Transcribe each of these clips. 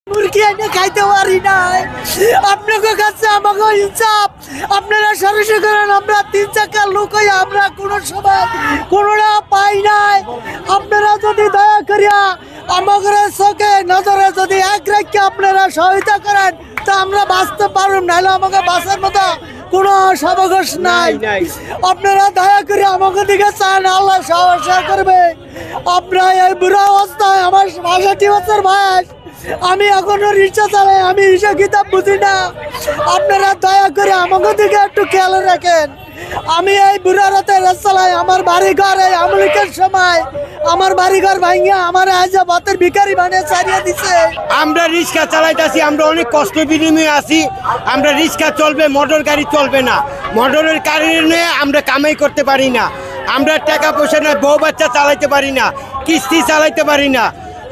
মুরগি এনে খাইতে পারি নাই। আপনাদের কাছে আমাকে ইনসাফ, আপনারা সরাসরি করেন। আমরা 3 চাকার লোক হই, আমরা কোনো সময় কোনোটা পাই নাই। আপনারা যদি দয়া করিয়া আমাদের চোখে নজরে যদি এক রেখে আপনারা সহায়তা করেন তা আমরা বাঁচতে পারব, নাহলে আমাকে বাঁচার মতো কোনো সাবকাশ নাই। আপনারা দয়া করে আমাকে দিকে চান, আল্লাহ সাহস করবে। আপনারা এই বুড়া অবস্থায়, আমার ৬৫ বছর বয়স, আমি এখনো রিক্সা চালাই, আমি হিসাব কিতাব বুঝি না। আপনারা দয়া করে আমাকে দিকে একটু খেয়াল রাখেন। আমি এই বুড়া রাতে চালাই, আমার বাড়ি ঘর এই আমলিকের সময় আমার বাড়ি ঘর ভাঙিয়া আমার আজ বাতের ভিখারি বানিয়ে ছাড়িয়ে দিছে। আমরা রিক্সা চালাইতেছি, আমরা অনেক কষ্ট বিনিময়ে আছি। আমরা রিক্সা চলবে, মোটর গাড়ি চলবে না। মোটরের কারণে আমরা কামাই করতে পারি না, আমরা টাকা পয়সা না, বউ বাচ্চা চালাইতে পারি না, কিস্তি চালাইতে পারি না,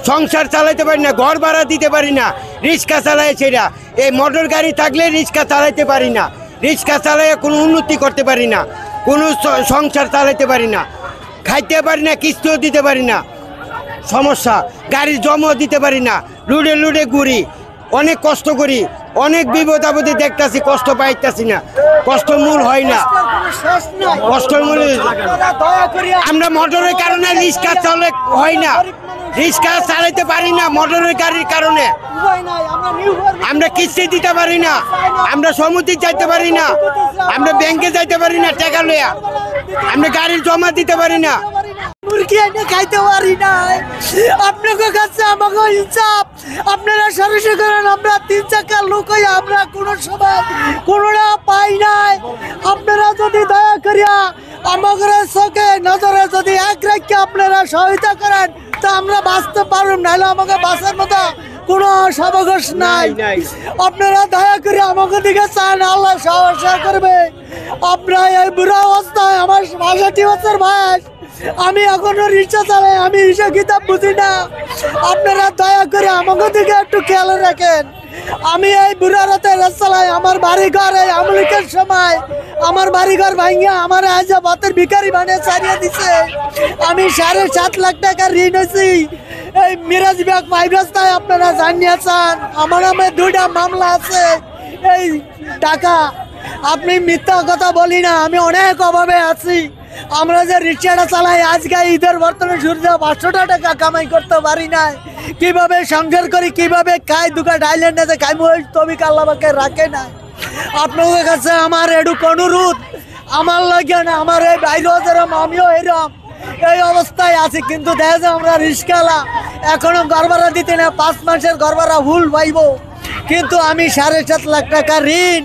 সংসার চালাইতে পারি না, ঘর ভাড়া দিতে পারি না। রিক্সা চালাই সেটা, এই মোটর গাড়ি থাকলে রিক্সা চালাইতে পারি না, রিক্সা চালাইয়ে কোনো উন্নতি করতে পারি না, কোনো সংসার চালাইতে পারি না, খাইতে পারি না, কিস্তিও দিতে পারি না। সমস্যা, গাড়ির জমও দিতে পারি না, লুডে লুডে ঘুরি, অনেক কষ্ট করি, অনেক বিপদ আপদে দেখতেছি, কষ্ট পাইতেছি না, কষ্ট মূল হয় না, কষ্টের মূল। আমরা মোটরের কারণে রিক্সা চলে হয় না, রিক্সা চালাইতে পারি না মোটরের গাড়ির কারণে। আমরা কিস্তি দিতে পারি না, আমরা সমিতি যাইতে পারি না, আমরা ব্যাংকে যাইতে পারি না টাকা লইয়া, আমরা গাড়ির জমা দিতে পারি না। মুরগি এনে খাইতে পারি নাই। আপনাদের কাছে আমাকে ইনসাফ, আপনারা সরাসরি করেন। আমরা 3 চাকার লোক হই, আমরা কোনো সময় কোনোটা পাই নাই। আপনারা যদি দয়া করিয়া আমাদের চোখে নজরে যদি এক রেখে আপনারা সহায়তা করেন তা আমরা বাঁচতে পারব, নাহলে আমাকে বাঁচার মতো কোনো সাবকাশ নাই। আপনারা দয়া করে আমাকে দিকে চান, আল্লাহ সাহস করবে। আপনারা এই বুড়া অবস্থায়, আমার ৬৫ বছর বয়স, আমি এখনো রিক্সা চালাই, আমি হিসাব কিতাব বুঝি না। আপনারা দয়া করে আমাকে দিকে একটু খেয়াল রাখেন। আমি এই বুড়া রাতে চালাই, আমার বাড়ি ঘর এই আমলিকের সময় আমার বাড়ি ঘর ভাঙিয়া আমার আজ বাতের ভিখারি বানিয়ে ছাড়িয়ে দিছে। আমি ৭.৫ লাখ টাকা ঋণ হয়েছি এই মিরাজ ব্যাগ 5 রাস্তায়। আপনারা জানিয়ে চান, আমার নামে 2টা মামলা আছে। এই টাকা আপনি মিথ্যা কথা বলি না, আমি অনেক অভাবে আছি। আমরা যে রিক্সাটা চালাই, আজকে ঈদের বর্তমানে সূর্য 500 টাকা কামাই করতে পারি না। কিভাবে সংসার করি, কিভাবে খাই, দুকা ডাইলেন্ড আছে খাই, তবে আল্লাহকে রাখে না। আপনাদের কাছে আমার এটুক অনুরোধ, আমার লাগে না, আমার এই বাইরেও যেরকম আমিও এরকম এই অবস্থায় আছি। কিন্তু দেখা যায় আমরা রিক্সাওয়ালা, এখনো ঘর ভাড়া দিতে না, 5 মাসের ঘর ভাড়া ভুল পাইব। কিন্তু আমি 7.5 লাখ টাকা ঋণ